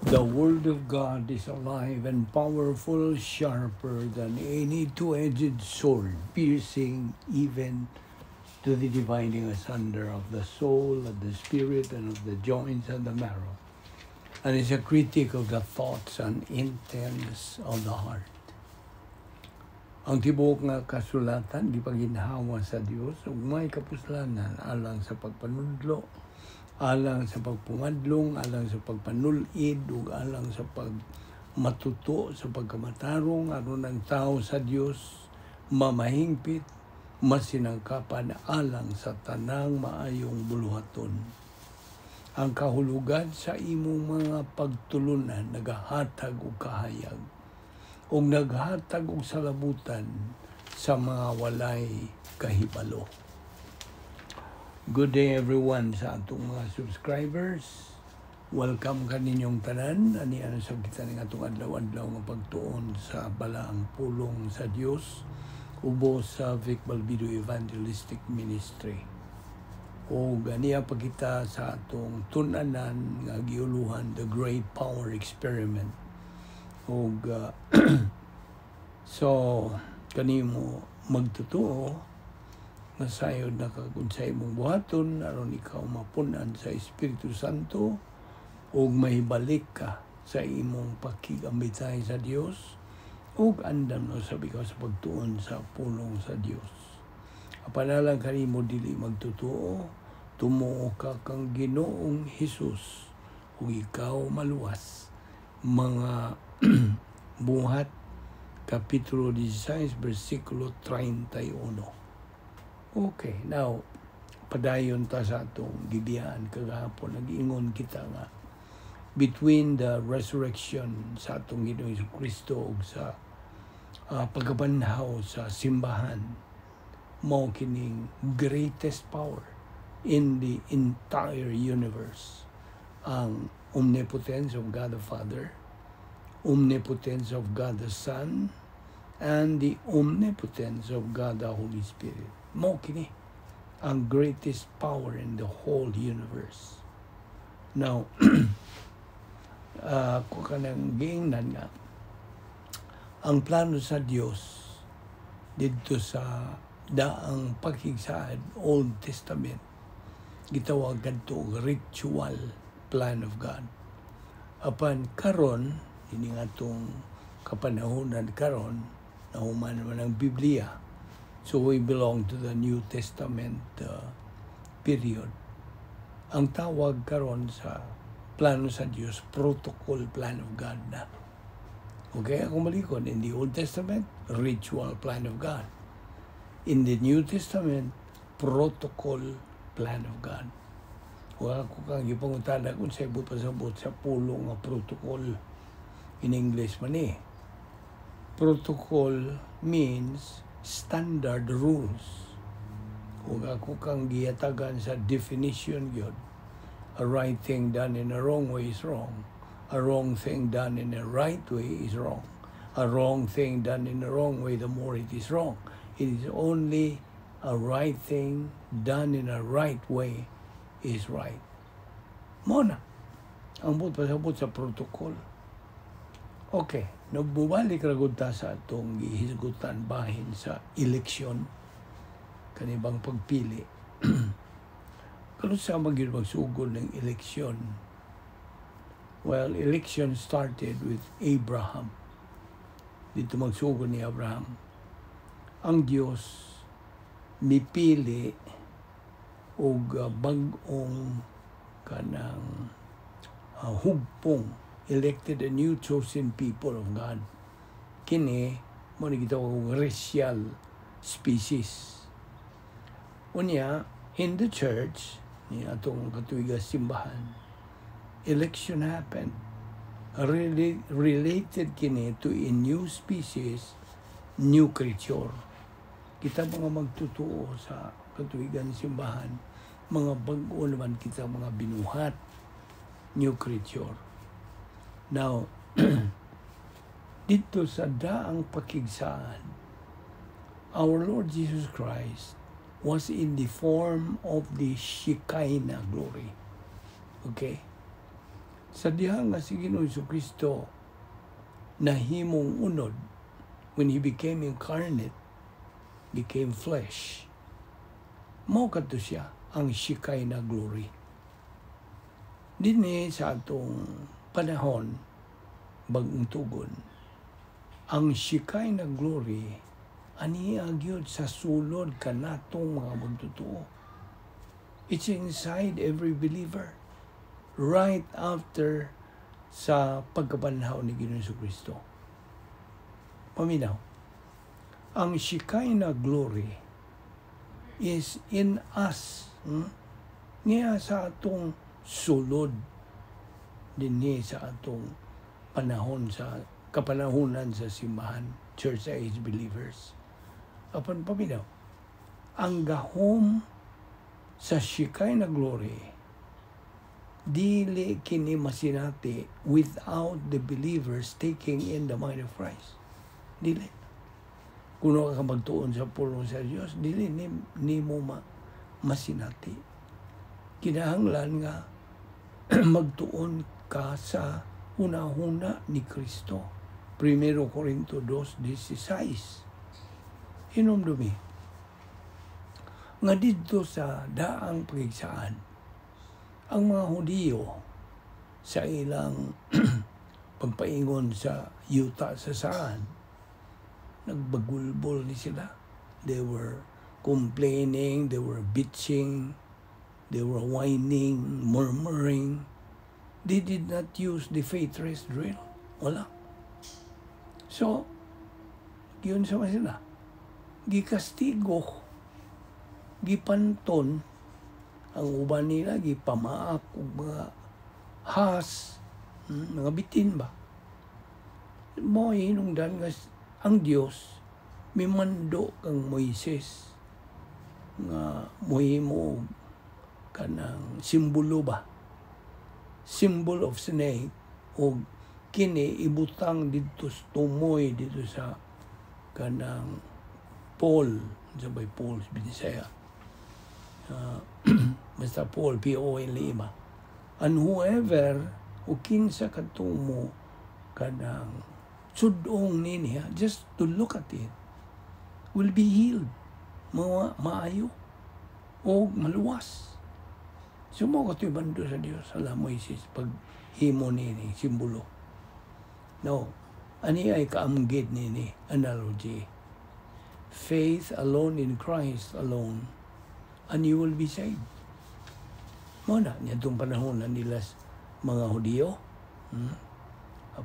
The Word of God is alive and powerful, sharper than any two-edged sword, piercing even to the dividing asunder of the soul, of the spirit, and of the joints and the marrow, and is a critic of the thoughts and intents of the heart. Ang tibuok nga kasulatan, gipaginhawa sa Dios ug may kapuslanan alang sa pagpanudlo, alang sa pagpumadlong, alang sa pagpanulid, ug alang sa pagmatuto sa pagkamatarong aron ang tao sa Dios mamahingpit, masinangkapan alang sa tanang maayong buluhaton. Ang kahulugan sa imong mga pagtulunan nagahatag og kahayag ug naghatag og salabutan sa mga walay kahibalo. Good day everyone sa atong mga subscribers. Welcome kaninyong tanan. Ani ano sa kita ning atong adlaw-adlaw nga pagtuon sa balaang pulong sa Dios ubos sa Vic Balbido Evangelistic Ministry. O ganiya pa kita sa atong tun-anan nga giuluhan The Great Power Experiment. O so kanimo magtutuo nasayod na kung sa imong buhaton aron ikaw mapunan sa Espiritu Santo ug mahibalik ka sa imong pakigambitay sa Dios ug andam no sabi ka sa pagtuon sa pulong sa Dios. Apanalang kanimo dili magtutuo, tumuo ka kang Ginoong Hesus ug ikaw maluwas. Mga buhat Kapitulo 16 versikulo 31. Okay, now, padayon ta sa atong gibiyaan kagahapon. Nag-ingon kita nga, between the resurrection sa atong Ginoong Jesucristo ug sa pagkabanhaw sa simbahan, mao kining greatest power in the entire universe. Ang omnipotence of God the Father, omnipotence of God the Son, and the omnipotence of God the Holy Spirit. Mao kini ang greatest power in the whole universe. Now, kung kanang giingnan nga, ang plano sa Dios dito sa daang pakigsaad Old Testament, gitawag kadto ritual plan of God. Apan karon ini atong kapanahonan karon nahuman naman ang Biblia. So we belong to the New Testament period. Ang tawag karon sa plano sa Dios, protocol plan of God na. Okay, ako malikon, in the Old Testament, ritual plan of God. In the New Testament, protocol plan of God. Wala ko kang ipangutada kung sa ibut pasabot sa pulong nga protocol in English man eh. Protocol means standard rules. Kung ako kang giyatagan sa definition yun, a right thing done in a wrong way is wrong. A wrong thing done in a right way is wrong. A wrong thing done in a wrong way, the more it is wrong. It is only a right thing done in a right way is right. Muna, ang pasabot sa protocol. Okay, nagbubalik ragod ta sa itong gihisgutan bahin sa eleksyon, kanibang pagpili. Kano sa magyud magsugod ng eleksyon? Well, election started with Abraham. Dito magsugod ni Abraham. Ang Dios mipili og bag-ong kanang hugpong, elected a new chosen people of God. Kini mo ni gitawag racial species. Unya, in the church, ni atong katuiga simbahan, election happened. Related kini to a new species, new creature. Kita mga magtutuo sa katuigan simbahan, mga bag-o naman kita mga binuhat, new creature. Now, dito sa daang pakigsaan, our Lord Jesus Christ was in the form of the Shekinah glory. Okay? Sa diha nga si Ginoong Jesucristo nahimong unod when He became incarnate, became flesh. Mao kadto siya ang Shekinah glory. Dinhi sa atong panahon, bagong tugon, ang Shekinah glory, aniya gyud sa sulod kanatong mga magtotoo. It's inside every believer. Right after sa pagkabanhaw ni Ginoong Jesucristo. Paminaw, ang Shekinah glory is in us. Niya sa atong sulod dinhi sa atong panahon sa kapanahunan sa simbahan, church age believers. Apan paminaw, ang gahom sa Shekinah glory dili kini masinati without the believers taking in the mind of Christ. Dili. Kuno ka magtuon sa pulong sa Dios, dili ni mo masinati. Kinahanglan nga magtuon ka sa una-una ni Kristo. 1 Corinto 2:16. Hinumdumi. Nga didto sa daang pagigsaan, ang mga Hudiyo sa ilang pagpaingon sa yuta sa saan, nagbagulbol ni sila. They were complaining, they were bitching, they were whining, murmuring. They did not use the faith rest drill. Wala. So, yun sa sila. Gikastigo, gipanton, ang uban nila gipamaak og mga has, mga bitin ba. Mo hinungdan nga ang Dios mimando kang Moises nga mohimo kanang simbolo ba, symbol of snake, o kini ibutang dito sa tumoy dito sa kanang pole, sabay pole sa Bisaya. Basta Paul, P-O-L-E ba. And whoever, o kinsa katumo kanang sudong niya, just to look at it, will be healed. Maayo o maluwas. So mo kato'y bando sa Diyos, ala Moises, pag himo nini, simbolo. No, ani ay kaamgid nini, analogy. Faith alone in Christ alone, and you will be saved. Muna, niya itong panahon na nila mga Hudiyo.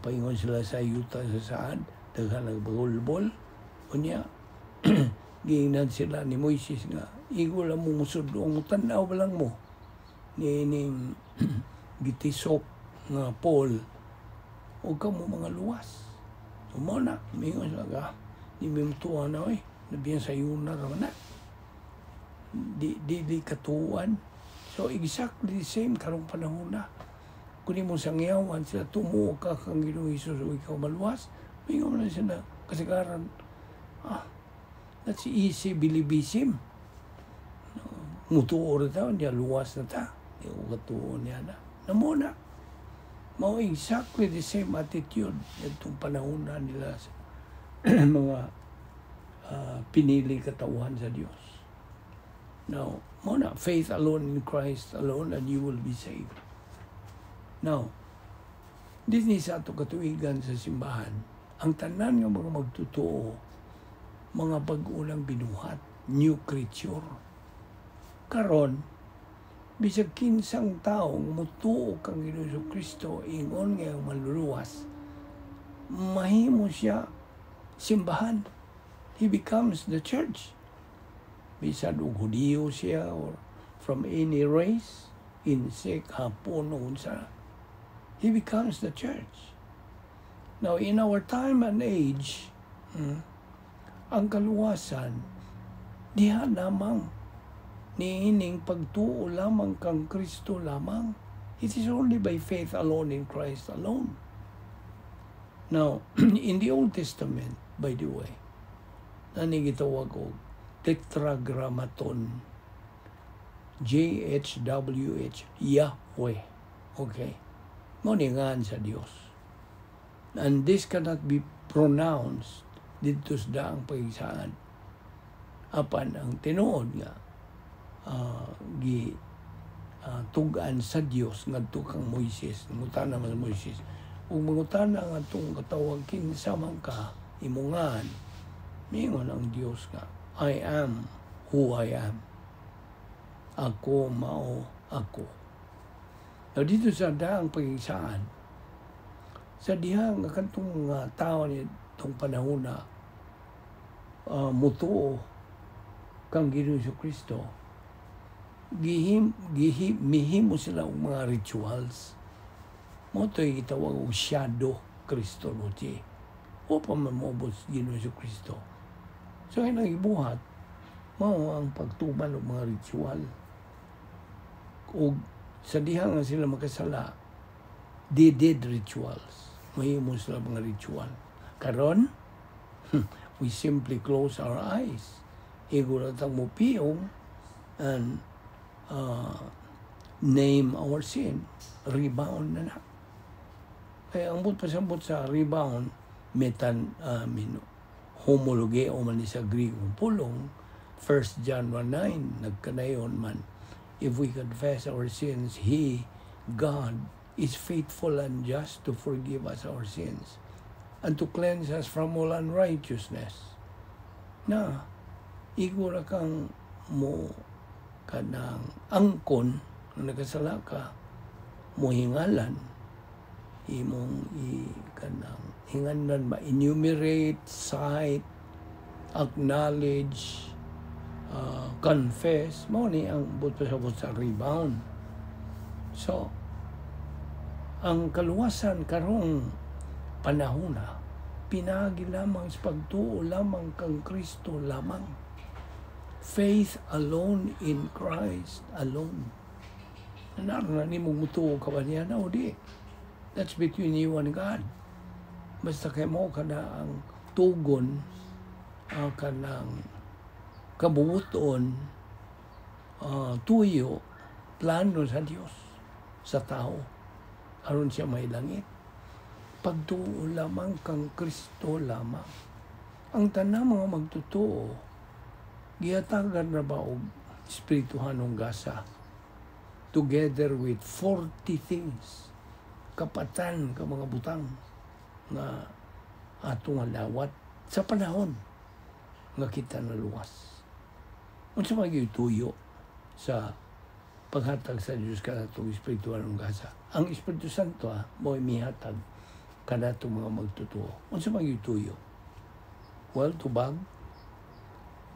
Paingon sila sa yuta sa saan, daghan nagbagulbol. O niya, giingnan sila ni Moises nga, igol ang mong musudong, tanaw ba lang mo? Nining gitisok nga Paul, huwag ka mo mga luwas. So muna, mingon sila ka, di may mutuwa na nabiyan sa yun na raman na. Di katuan. So exactly the same karong panahon na. Kung mo sangyawan sila, tumuo ka kang Ginoong Hesus o ikaw maluwas, mingon na sila kasagaran. That's easy bilibism. Mutuo na ta, niya luwas na ta. Yung katuo niya na. Namuna. Mao exactly the same attitude itong panahon na nila sa mga pinili katauhan sa Diyos. Now, muna, faith alone in Christ alone and you will be saved. Now, dinhi sa ato katuigan sa simbahan, ang tanan ng mga magtotoo, mga bag-ulang binuhat, new creature. Karon, bisag kinsang taong mutuo kang Ginoong Jesucristo, ingon ngayong maluluwas, mahimo siya simbahan. He becomes the church. Bisan og Hudiyo siya or from any race, insect, hapon, o unsa, he becomes the church. Now, in our time and age, ang kaluwasan, diha lamang, niining pagtuo lamang kang Kristo lamang. It is only by faith alone in Christ alone. Now, in the Old Testament, by the way, nanigitawag og Tetragrammaton, JHWH, Yahweh. Okay? Moningan sa Dios. And this cannot be pronounced dito sa daang pagigsaan. Apan ang tinuod nga tugan sa Dios ngadto kang Moises, mangutana man Moises. Ug mangutana nga tong katawag kinsa man ka imungan. Mingon ang Dios nga, I am who I am. Ako mao ako. Now, dito sa daang pagigsaan, sa dihang kantong tao ni itong panahon na mutuo kang Ginoong Kristo, mihimo sila og mga rituals. Mo to'y gitawag og shadow Christology. O pa mamobot Ginoong Kristo. So, ang ibuhat, mao ang pagtuman og mga ritual. O sa diha nga sila makasala, they did rituals. Mahimo sila mga ritual. Karon, we simply close our eyes. Igulatang mo piyong and name our sin. Rebound na na. Kaya ang pasambot sa rebound, homologe o man sa Griegong pulong, 1 John 1:9, nagkanayon man, if we confess our sins, He, God, is faithful and just to forgive us our sins and to cleanse us from all unrighteousness. Na, igura kang mo kanang angkon na nagkasala ka, mo hingalan, imong kanang hingalan ba, enumerate, cite, acknowledge, confess, mao ni ang pasabot sa rebound. So, ang kaluwasan karong panahon na, pinagi lamang sa pagtuo lamang kang Kristo lamang. Faith alone in Christ alone. Naroon na ni mong mutuo ka ba niya? No, di. That's between you and God. Basta kayo mo ka na ang tugon, ka ng kabubuton, tuyo, plano sa Diyos, sa tao, aron siya may langit. Pagtuo lamang kang Kristo lamang. Ang tanang mga magtutuo, giyatagan na ba og espirituhanong gasa, together with 40 things, kapatan ka mga butang, nga atong alawat sa panahon nga kita naluwas. Unsa maging tuyo sa paghatag sa Diyos kanatong espiritual ng gasa. Ang Espiritu Santo mo'y mihatag kanatong mga magtutuo. Unsa maging tuyo? Well, tubag,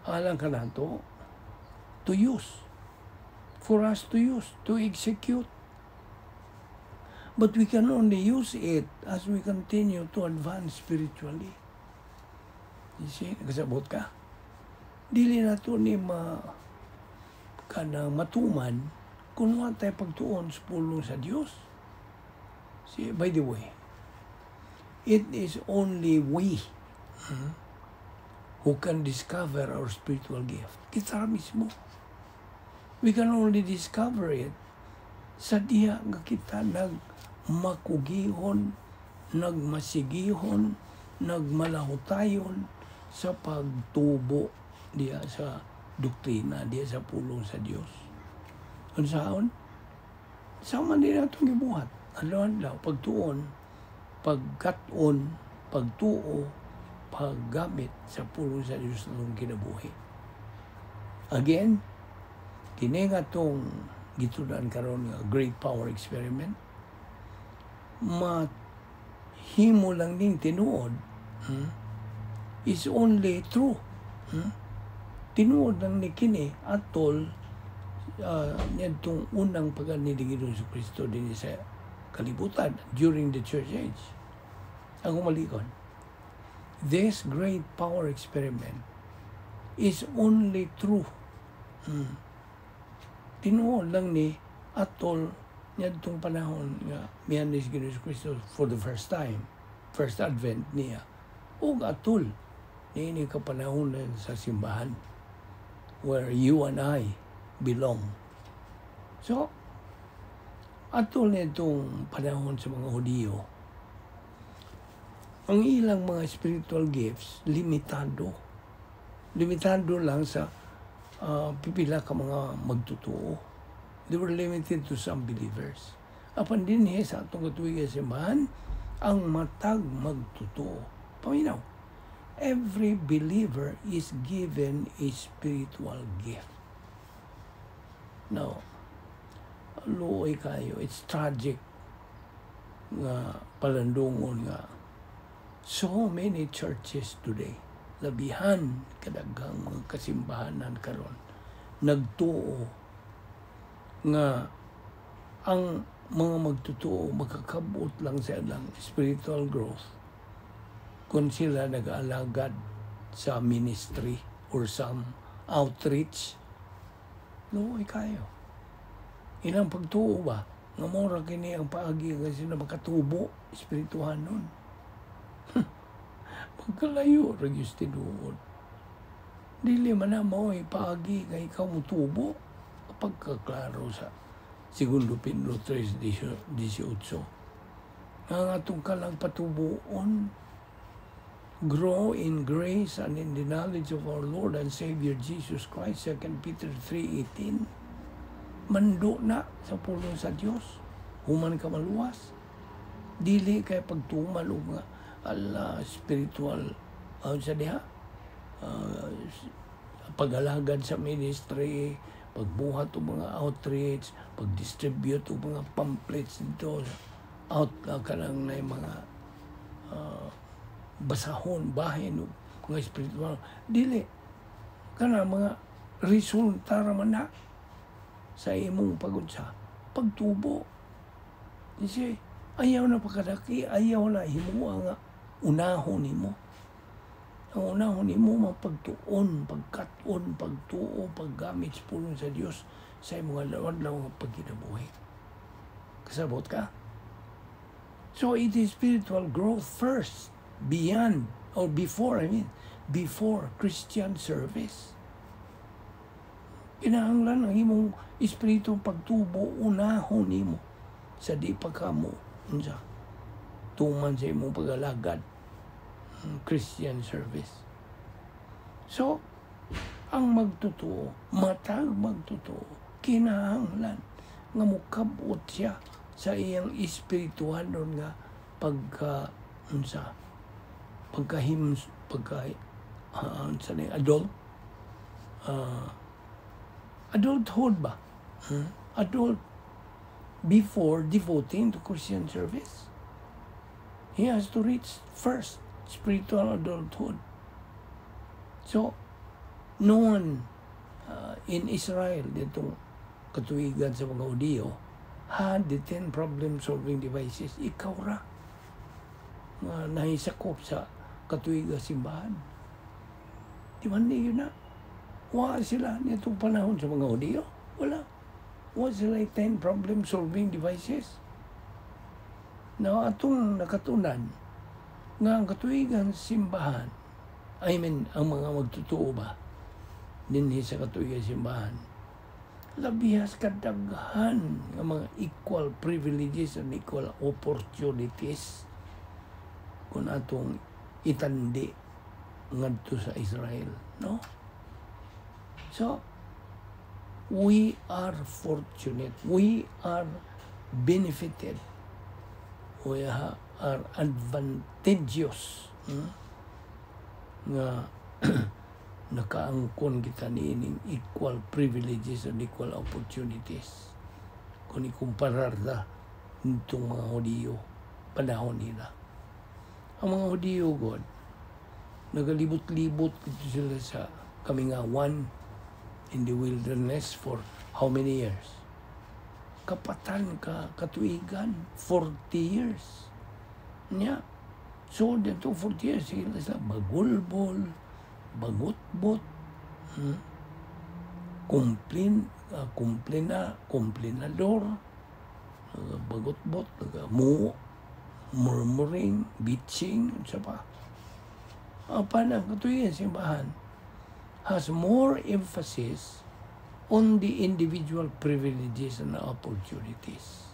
alang kanato, to use. For us to use, to execute. But we can only use it as we continue to advance spiritually. You see, nakasabot ka? Dili na ito ni kanang matuman kung wala tayo pagtuon sa pulong sa Diyos. See, by the way, it is only we who can discover our spiritual gift. Kita mismo. We can only discover it sa diha nga kita nagmakugihon, nagmasigihon, nagmalahutayon sa pagtubo diya sa doktrina, diya sa pulong sa Diyos. Unsaon? Sama din natong gibuhat. Alaw, pagtuon, pagkaton, pagtuo, paggamit sa pulong sa Diyos ng kinabuhi. Again, kini nga tong gitudan karon nga great power experiment, mahimo lang ning tinuod is only true. Tinuod lang ni kini atol nitong unang pagani ni Ginoong Kristo din sa kalibutan during the church age. Ang umalikon, this great power experiment is only true. Tinuod lang ni atol nitong panahon nga miyan ni Ginoong Kristo for the first time, first advent niya. O atol niini kapanahon sa simbahan where you and I belong. So, Atol nitong panahon sa mga Hudiyo, ang ilang mga spiritual gifts, limitado. Limitado lang sa pipila ka mga magtotoo. They were limited to some believers. Apan din sa atong katuig simbahan, ang matag magtotoo. Paminaw, every believer is given a spiritual gift. Now, luoy kayo, it's tragic nga palandungon nga so many churches today, labihan kadaghang mga kasimbahanan karon, nagtuo nga ang mga magtutuo makakabot lang sa ilang spiritual growth kung sila nag-aalagad sa ministry or some outreach. Luoy kayo. Ilang pagtuo ba? Nga mora kini ang paagi kasi na makatubo, espirituhan nun. Pagkalayo, ragyos tinuod. Dili man na mo paagi nga ikaw mo tubo. Pagkaklaro sa 2 Pedro 3:18. Ang atong kalang patubuon, grow in grace and in the knowledge of our Lord and Savior Jesus Christ, 2 Peter 3:18. Mando na sa pulong sa Dios, human ka maluwas. Dili kay pagtumal og nga spiritual sa diha, pagalagad sa ministry, pagbuhat og mga outreach, pagdistribute og mga pamphlets dito kanang na mga basahon, bahin og mga spiritual. Dili kana mga resulta ra man na sa imong pagudsa, pagtubo. Kasi ayaw na pagkadaki, ayaw na himuha nga unahon nimo. Ang unahon nimo mapagtuon, pagkaton, pagtuo, paggamit sa pulong sa Dios sa imong adlaw nga pagkinabuhi. Kasabot ka? So it is spiritual growth first, before Christian service. Kinahanglan ang imong espiritu pagtubo, unahon nimo sa di pagkamo unsa tuman sa imong pagalagad Christian service. So ang magtotoo, matag magtotoo, kinahanglan nga mukabot siya sa iyang espiritual nga adulthood ba? Adult before devoting to Christian service. He has to reach first spiritual adulthood. So, noon in Israel, ditong katuigan sa mga Hudiyo, had the 10 problem-solving devices. Ikaw ra nga nahisakop sa katuigan simbahan. Di man yun na. Wala sila nitong panahon sa mga Hudiyo. Wala. Wala sila 10 problem-solving devices. Na atong nakatunan nga ang katuigan simbahan, ang mga magtutuo ba, dinhi sa katuigan simbahan, labihas kadaghan ng mga equal privileges and equal opportunities kung atong itandi ngadto sa Israel, no? So, we are fortunate. We are benefited. We are advantageous. Nga nakaangkon kita niining equal privileges and equal opportunities. Kung ikumparar na itong mga Hudiyo, panahon nila. Ang mga Hudiyo, God, nagalibot-libot sila sa kamingawan in the wilderness for how many years? Kapatan ka, katuigan, 40 years. Yeah. So, dito 40 years, sila bagulbol, bagutbot, kumplinador, bagutbot, murmuring, bitching, sa pa. Apa na, katuigan simbahan has more emphasis on the individual privileges and opportunities.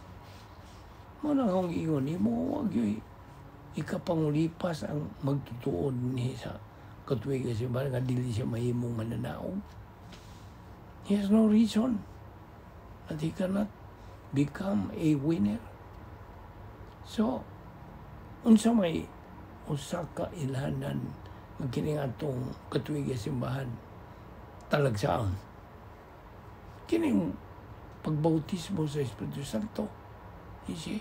Muna akong ingon, imo wag yo'y ikapangulipas ang magtutuon ni sa katuig kasi ba nga dili siya mahimong mananaog. He has no reason that he cannot become a winner. So, unsa may usa ka ilhanan nga kining atong katuig nga simbahan talagsaon. Kining pagbautismo sa Espiritu Santo. You see?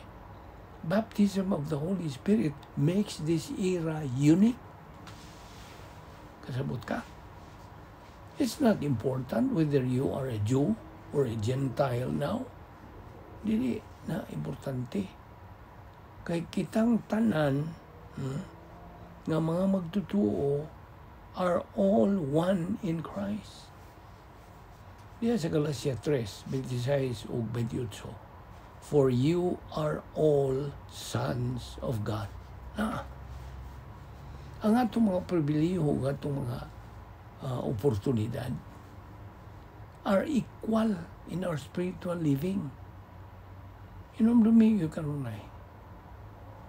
Baptism of the Holy Spirit makes this era unique. Kasabot ka? It's not important whether you are a Jew or a Gentile now. Dili na importante. Kay kitang tanan nga mga magtutuo are all one in Christ. Diya sa Galatia 3, 26 ug 28. For you are all sons of God. Ang atong mga pribiliho, ang atong mga oportunidad are equal in our spiritual living. Inomdumi yung kanunay.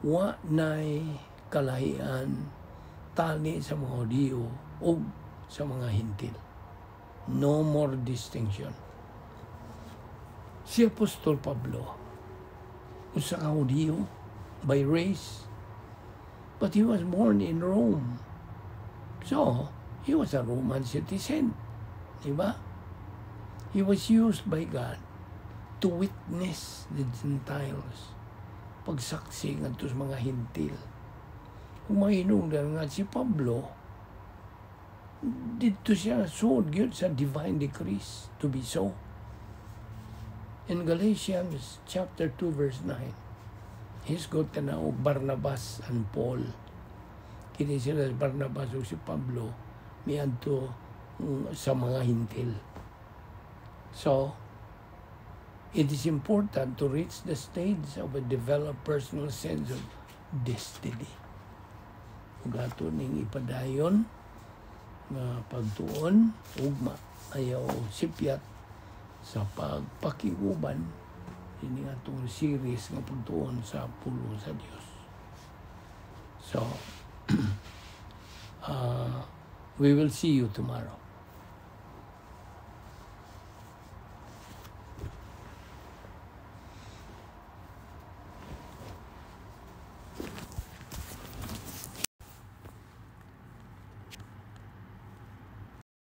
Wa na'y kalahian tali sa mga Hudiyo o sa mga Hintil. No more distinction. Si Apostol Pablo, usa ka Hudiyo by race, but he was born in Rome. So, he was a Roman citizen. Diba? He was used by God to witness the Gentiles. Pagsaksi ngadto sa mga Hintil. Kung mahinungdan nga si Pablo, dito siya suod gyud sa divine decrees to be so. In Galatians chapter 2 verse 9, he's got na og Barnabas and Paul. Kini sila Barnabas ug si Pablo miadto sa mga Hintil. So, it is important to reach the stage of a developed personal sense of destiny. Ug ato ning ipadayon nga pagtuon ugma ayaw sipyat sa pagpakiuban ini atong series nga pagtuon sa pulo sa Dios. So, we will see you tomorrow.